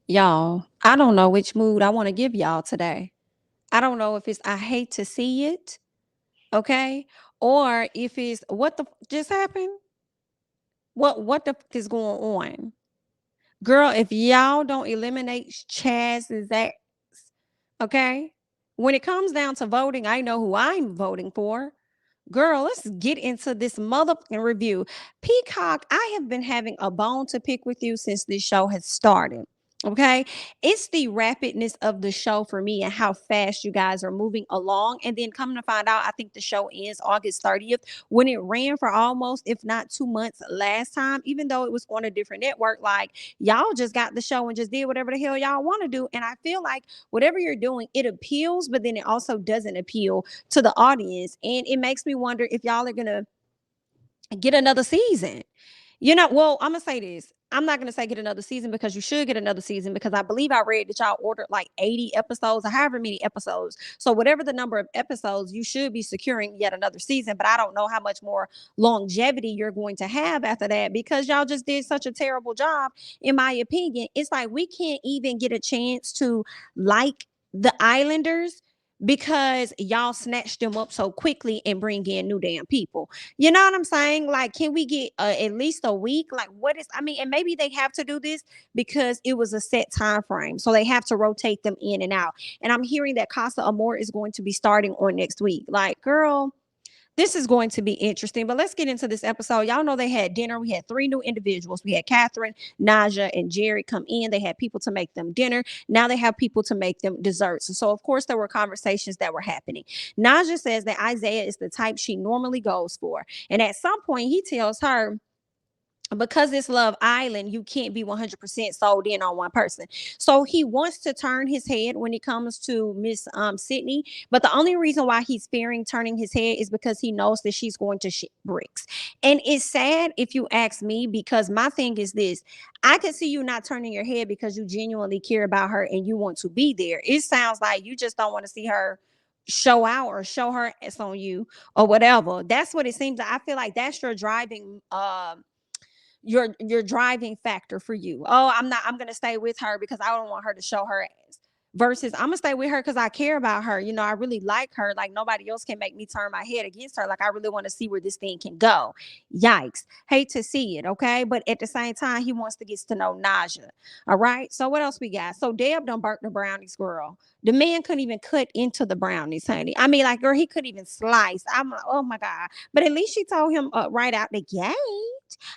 Y'all, I don't know which mood I want to give y'all today. I don't know if it's I hate to see it, okay? Or if it's what the just happened? What the is going on? Girl, if y'all don't eliminate Chaz's ass, okay? When it comes down to voting, I know who I'm voting for. Girl, let's get into this motherfucking review. Peacock, I have been having a bone to pick with you since this show has started. Okay. It's the rapidness of the show for me and how fast you guys are moving along. And then coming to find out, I think the show ends August 30th when it ran for almost, if not 2 months last time, even though it was on a different network. Like, y'all just got the show and just did whatever the hell y'all want to do. And I feel like whatever you're doing, it appeals, but then it also doesn't appeal to the audience. And it makes me wonder if y'all are going to get another season. Well, I'm going to say this. I'm not going to say get another season because you should get another season because I believe I read that y'all ordered like 80 episodes or however many episodes. So, whatever the number of episodes, you should be securing yet another season. But I don't know how much more longevity you're going to have after that because y'all just did such a terrible job, in my opinion. It's like we can't even get a chance to like the Islanders because y'all snatched them up so quickly and bring in new damn people. You know what I'm saying? Like, can we get at least a week? Like, what is? I mean, and maybe they have to do this because it was a set time frame, so they have to rotate them in and out. And I'm hearing that Casa Amor is going to be starting on next week. Like, girl, this is going to be interesting, but let's get into this episode. Y'all know they had dinner. We had three new individuals. We had Catherine, Naja, and Jerry come in. They had people to make them dinner. Now they have people to make them desserts. So, of course, there were conversations that were happening. Naja says that Isaiah is the type she normally goes for. And at some point, he tells her, because it's Love Island, you can't be 100% sold in on one person. So he wants to turn his head when it comes to Miss Sydney, but the only reason why he's fearing turning his head is because he knows that she's going to shit bricks. And it's sad if you ask me, because my thing is this: I can see you not turning your head because you genuinely care about her and you want to be there. It sounds like you just don't want to see her show out or show her ass on you or whatever. That's what it seems like. I feel like that's your driving factor for you. Oh, I'm gonna stay with her because I don't want her to show her ass. Versus I'm gonna stay with her because I care about her. I really like her. Like nobody else can make me turn my head against her. Like I really want to see where this thing can go. Yikes. Hate to see it, okay? But at the same time, he wants to get to know Naja. All right. So what else we got? So Deb done burnt the brownies, girl. The man couldn't even cut into the brownies, honey. I mean, like, girl, he couldn't even slice. I'm like, oh my God. But at least she told him right out the gate.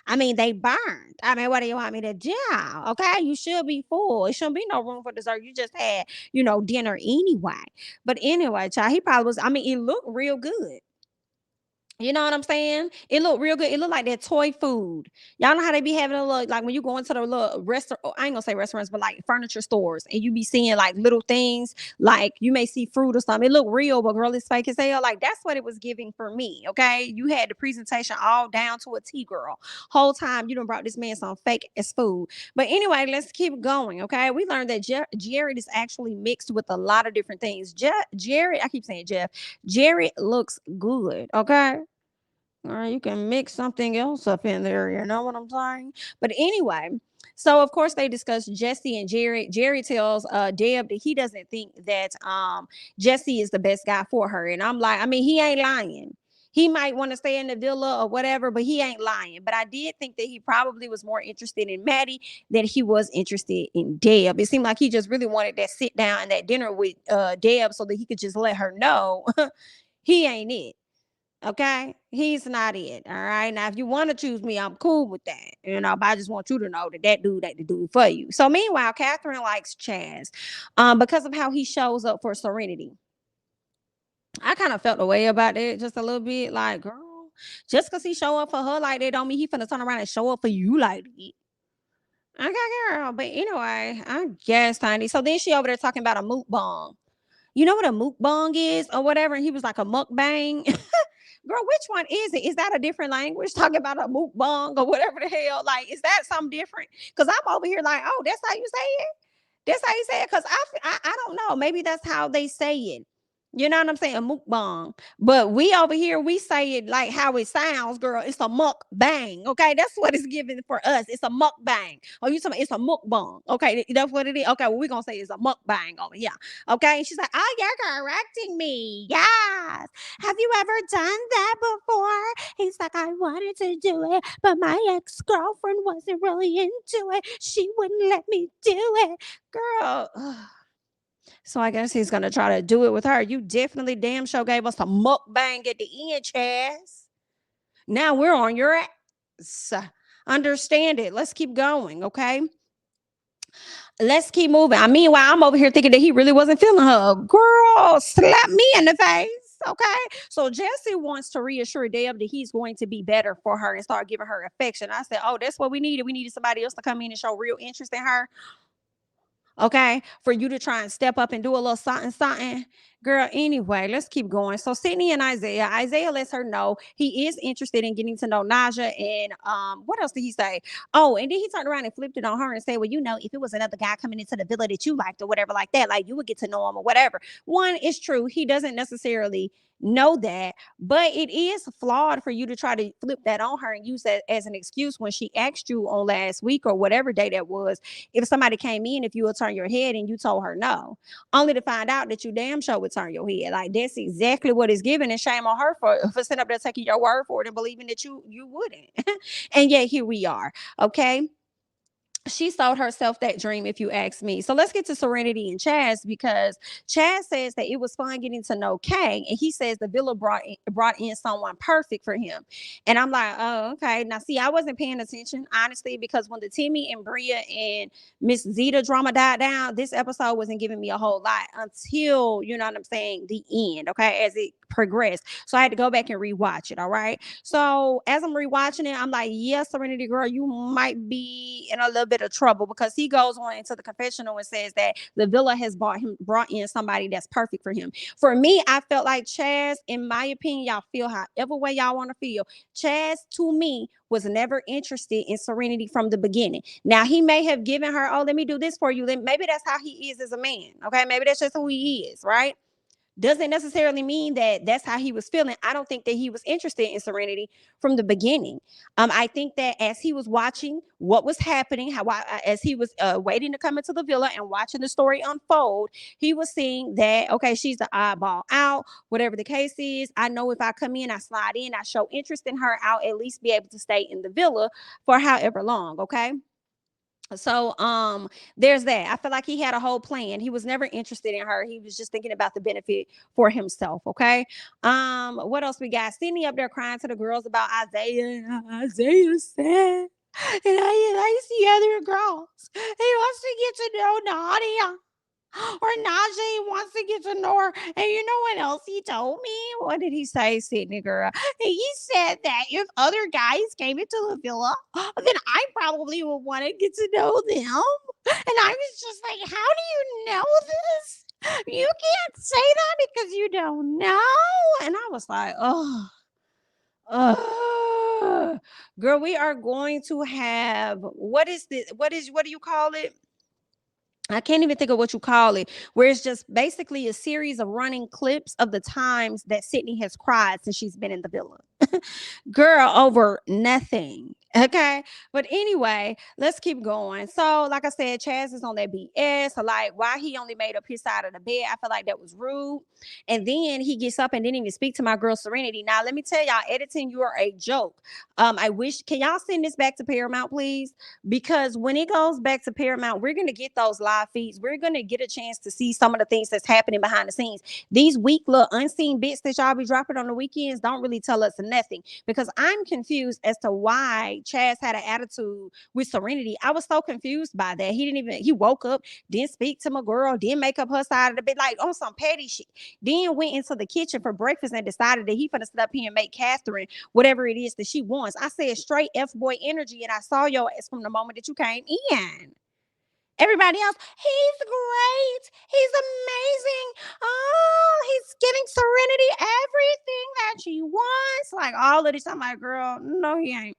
I mean, they burned. I mean, what do you want me to do? Okay, you should be full. It shouldn't be no room for dessert. You just had, dinner anyway. But anyway, child, he probably was. I mean, it looked real good. You know what I'm saying? It looked real good. It looked like that toy food. Y'all know how they be having a little, like when you go into the little restaurant, I ain't gonna say restaurants, but like furniture stores, and you be seeing like little things, like you may see fruit or something. It looked real, but girl, it's fake as hell. Like that's what it was giving for me. Okay. You had the presentation all down to a T, girl. Whole time you done brought this man some fake as food. But anyway, let's keep going. Okay. We learned that Jared is actually mixed with a lot of different things. Jerry, I keep saying Jeff. Jerry looks good. Okay. Or you can mix something else up in there. You know what I'm saying? But anyway, so of course they discuss Jesse and Jerry. Jerry tells Deb that he doesn't think that Jesse is the best guy for her. And I'm like, I mean, he ain't lying. He might want to stay in the villa or whatever, but he ain't lying. But I did think that he probably was more interested in Maddie than he was interested in Deb. It seemed like he just really wanted that sit down and that dinner with Deb so that he could just let her know he ain't it. Okay, he's not it. All right. Now, if you want to choose me, I'm cool with that. But I just want you to know that that dude ain't the dude for you. So, meanwhile, Catherine likes Chaz, because of how he shows up for Serenity. I kind of felt the way about it just a little bit. Like, girl, just because he show up for her like that, don't mean he finna turn around and show up for you like that. Okay, girl. But anyway, I guess, Tiny. So then she over there talking about a mukbang. You know what a mukbang is or whatever? And he was like a mukbang. Girl, which one is it? Is that a different language? Talking about a mukbang or whatever the hell? Like, is that something different? Because I'm over here like, oh, that's how you say it. That's how you say it. Because I don't know. Maybe that's how they say it. You know what I'm saying? A mukbang. But we over here, we say it like how it sounds, girl. It's a mukbang. Okay. That's what it's giving for us. It's a mukbang. Oh, you talking about it's a mukbang. Okay. That's what it is. Okay. Well, we're going to say it's a mukbang over here. Okay. She's like, oh, you're correcting me. Yes. Have you ever done that before? He's like, I wanted to do it, but my ex girlfriend wasn't really into it. She wouldn't let me do it. Girl. So I guess he's gonna try to do it with her. You definitely damn sure gave us a mukbang at the end, Chaz. Now we're on your ass. Understand it. Let's keep going, okay? Let's keep moving. I mean, while I'm over here thinking that he really wasn't feeling her. Girl, slap me in the face. Okay. So Jesse wants to reassure Deb that he's going to be better for her and start giving her affection. I said, oh, that's what we needed. We needed somebody else to come in and show real interest in her. Okay, for you to try and step up and do a little something, something. Girl, anyway, let's keep going. So Sydney and Isaiah lets her know he is interested in getting to know Naja. And what else did he say? Oh, and then he turned around and flipped it on her and said, well, if it was another guy coming into the villa that you liked or whatever like that, like you would get to know him or whatever. One, is true. He doesn't necessarily know that, but it is flawed for you to try to flip that on her and use that as an excuse when she asked you on last week or whatever day that was, if somebody came in, if you would turn your head, and you told her no, only to find out that you damn sure would turn your head. Like that's exactly what is given, and shame on her for sitting up there taking your word for it and believing that you wouldn't. And yet here we are. Okay, she sold herself that dream, if you ask me. So let's get to Serenity and Chaz, because Chaz says that it was fun getting to know Kay, and he says the villa brought in someone perfect for him. And I'm like, oh, okay. Now, see, I wasn't paying attention honestly, because when the Timmy and Bria and Miss Zeta drama died down, this episode wasn't giving me a whole lot until, you know what I'm saying, the end. Okay, as it progressed, so I had to go back and rewatch it. All right. So as I'm rewatching it, I'm like, yes, Serenity girl, you might be in a little bit of trouble, because he goes on into the confessional and says that the villa has brought in somebody that's perfect for him. For me, I felt like Chaz, in my opinion, y'all feel however way y'all want to feel. Chaz, to me, was never interested in Serenity from the beginning. Now he may have given her, oh, let me do this for you. Maybe that's how he is as a man. Okay, maybe that's just who he is, right? Doesn't necessarily mean that that's how he was feeling. I don't think that he was interested in Serenity from the beginning. I think that as he was watching what was happening, as he was waiting to come into the villa and watching the story unfold, he was seeing that, okay, she's the oddball out, whatever the case is. I know if I come in, I slide in, I show interest in her, I'll at least be able to stay in the villa for however long. Okay. So there's that. I feel like he had a whole plan. He was never interested in her. He was just thinking about the benefit for himself. Okay. What else we got? Sydney up there crying to the girls about Isaiah. Isaiah said, and I likes the other girls. He wants to get to know Nadia. Or Najee wants to get to know her. And you know what else he told me? What did he say, Sydney girl? He said that if other guys came into the villa, then I probably would want to get to know them. And I was just like, how do you know this? You can't say that because you don't know. And I was like, oh, girl, we are going to have, what is this? What do you call it? I can't even think of what you call it, where it's just basically a series of running clips of the times that Sydney has cried since she's been in the villa. Girl, over nothing. Okay. But anyway, let's keep going. So, like I said, Chaz is on that BS. So, like, why he only made up his side of the bed, I feel like that was rude. And then he gets up and didn't even speak to my girl Serenity. Now, let me tell y'all, editing, you are a joke. I wish, can y'all send this back to Paramount, please? Because when it goes back to Paramount, we're going to get those live feeds. We're going to get a chance to see some of the things that's happening behind the scenes. These weak little unseen bits that y'all be dropping on the weekends don't really tell us nothing, because I'm confused as to why Chaz had an attitude with Serenity. I was so confused by that. He woke up, didn't speak to my girl, didn't make up her side of the bed, like on some petty shit. Then went into the kitchen for breakfast and decided that he finna sit up here and make Catherine whatever it is that she wants. I said straight F boy energy, and I saw your ass from the moment that you came in. Everybody else, he's great. He's amazing. Oh, he's giving Serenity everything that she wants. Like all of this. I'm like, girl, no, he ain't.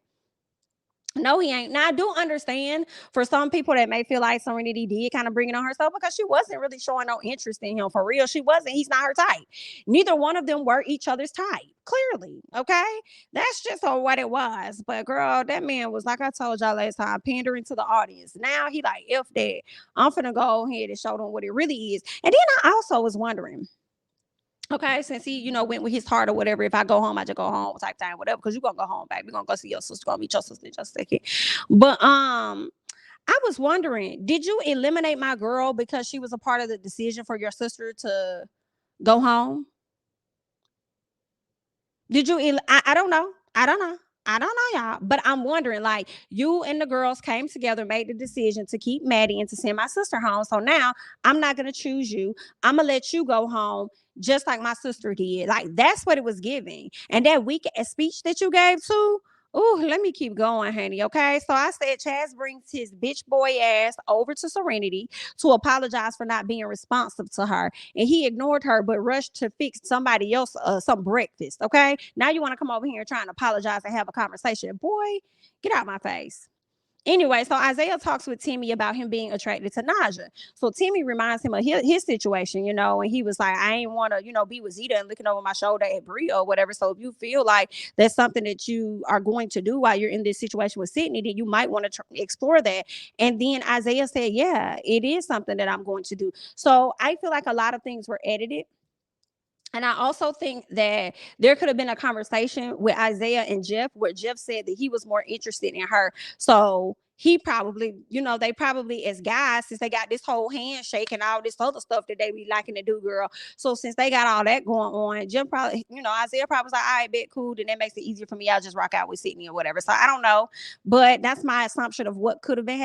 No, he ain't. Now I do understand for some people that may feel like Serenity did kind of bring it on herself because she wasn't really showing no interest in him for real. She wasn't. He's not her type. Neither one of them were each other's type. Clearly, okay. That's just what it was. But girl, that man was like I told y'all last time, pandering to the audience. Now he like, if that, I'm finna go ahead and show them what it really is. And then I also was wondering. Okay, since he, went with his heart or whatever. If I go home, I just go home type thing, whatever. Because you gonna go home, baby. You're gonna go see your sister, gonna meet your sister in just a second. But I was wondering, did you eliminate my girl because she was a part of the decision for your sister to go home? Did you? I don't know. I don't know. I don't know, y'all. But I'm wondering, like, you and the girls came together, made the decision to keep Maddie and to send my sister home. So now I'm not gonna choose you. I'm gonna let you go home, just like my sister did. Like that's what it was giving. And that weak speech that you gave too. Oh, let me keep going, honey. Okay. So I said Chaz brings his bitch boy ass over to Serenity to apologize for not being responsive to her, and he ignored her but rushed to fix somebody else some breakfast. Okay, now you want to come over here and try and apologize and have a conversation. Boy, get out my face. Anyway, so Isaiah talks with Timmy about him being attracted to Naja. So Timmy reminds him of his situation, and he was like, I ain't want to, be with Zeta and looking over my shoulder at Bria or whatever. So if you feel like that's something that you are going to do while you're in this situation with Sydney, then you might want to explore that. And then Isaiah said, yeah, it is something that I'm going to do. So I feel like a lot of things were edited, and I also think that there could have been a conversation with Isaiah and Jeff where Jeff said that he was more interested in her. So he probably, they probably, as guys, since they got this whole handshake and all this other stuff that they be liking to do, girl. So since they got all that going on, Jeff probably, Isaiah probably was like, all right, bet, cool. Then that makes it easier for me. I'll just rock out with Sydney or whatever. So I don't know. But that's my assumption of what could have been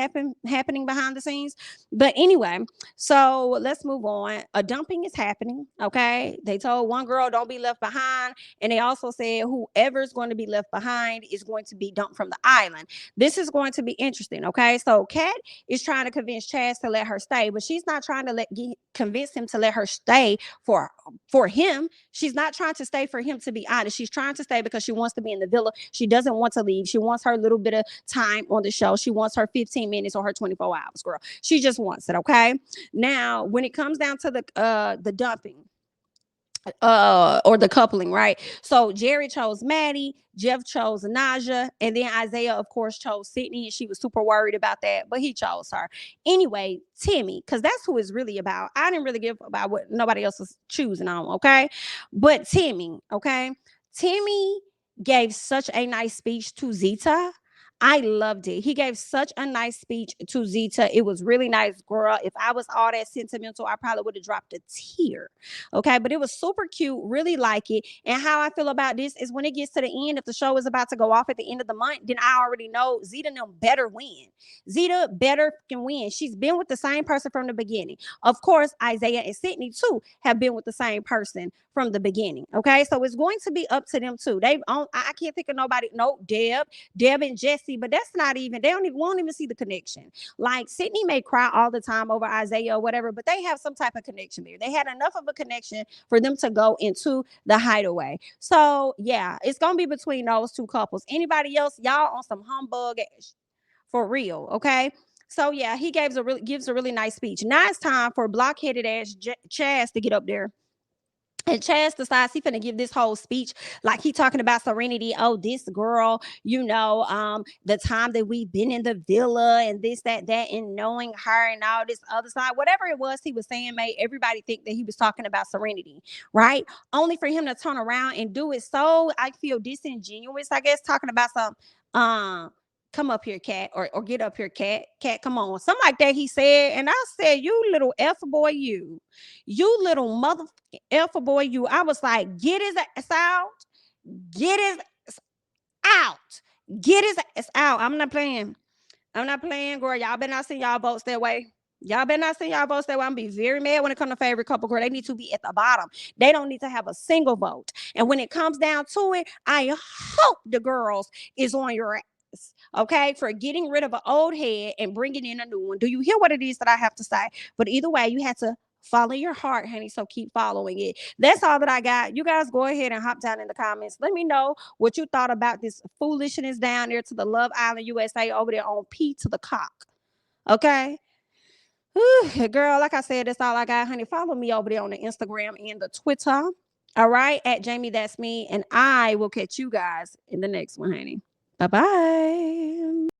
happening behind the scenes. But anyway, so let's move on. A dumping is happening. Okay. They told one girl, don't be left behind. And they also said whoever's going to be left behind is going to be dumped from the island. This is going to be interesting. Okay. So Kat is trying to convince Chaz to let her stay, but she's not trying to convince him to let her stay for him. She's not trying to stay for him, to be honest. She's trying to stay because she wants to be in the villa. She doesn't want to leave. She wants her little bit of time on the show. She wants her 15 minutes or her 24 hours, girl. She just wants it. Okay. Now, when it comes down to the dumping, or the coupling, right? So Jerry chose Maddie, Jeff chose Naja, and then Isaiah, of course, chose Sydney, and she was super worried about that, but he chose her. Anyway, Timmy, because that's who it's really about. I didn't really give about what nobody else was choosing on, okay? But Timmy, okay? Timmy gave such a nice speech to Zeta. I loved it. He gave such a nice speech to Zeta. It was really nice, girl. If I was all that sentimental, I probably would have dropped a tear. Okay, but it was super cute. Really like it. And how I feel about this is when it gets to the end, if the show is about to go off at the end of the month, then I already know Zeta and them better win. Zeta better can win. She's been with the same person from the beginning. Of course, Isaiah and Sydney too have been with the same person from the beginning. Okay, so it's going to be up to them too. I can't think of nobody. No, Deb and Jesse, but that's not even, they don't even won't even see the connection. Like Sydney may cry all the time over Isaiah or whatever, but they have some type of connection there. They had enough of a connection for them to go into the hideaway. So yeah, it's gonna be between those two couples. Anybody else, y'all on some humbug for real, okay? So yeah, he gives a really nice speech. Now it's time for blockheaded ass Chaz to get up there. And Chaz decides he's finna give this whole speech like he talking about Serenity. Oh, this girl, the time that we've been in the villa and this, that, and knowing her and all this other side, whatever it was he was saying made everybody think that he was talking about Serenity, right? Only for him to turn around and do it so, I feel, disingenuous, I guess, talking about some come up here, Cat, or get up here, Cat. Cat, come on. Something like that he said. And I said, you little F boy, you little mother F boy, you. I was like, get his ass out. Get his ass out. Get his ass out. I'm not playing. I'm not playing, girl. Y'all better not send y'all votes that way. Y'all better not send y'all votes that way. I'm gonna be very mad when it comes to favorite couple, girl. They need to be at the bottom. They don't need to have a single vote. And when it comes down to it, I hope the girls is on your ass, okay, for getting rid of an old head and bringing in a new one. Do you hear what it is that I have to say? But either way, you had to Follow your heart, honey. So keep following it. That's all that I got. You guys go ahead and hop down in the comments. Let me know what you thought about this foolishness down there to the Love Island USA over there on P to the cock. Okay. Whew, girl, like I said, that's all I got, honey. Follow me over there on the Instagram and the Twitter. All right, at Jamie That's Me. And I will catch you guys in the next one, honey. Bye bye.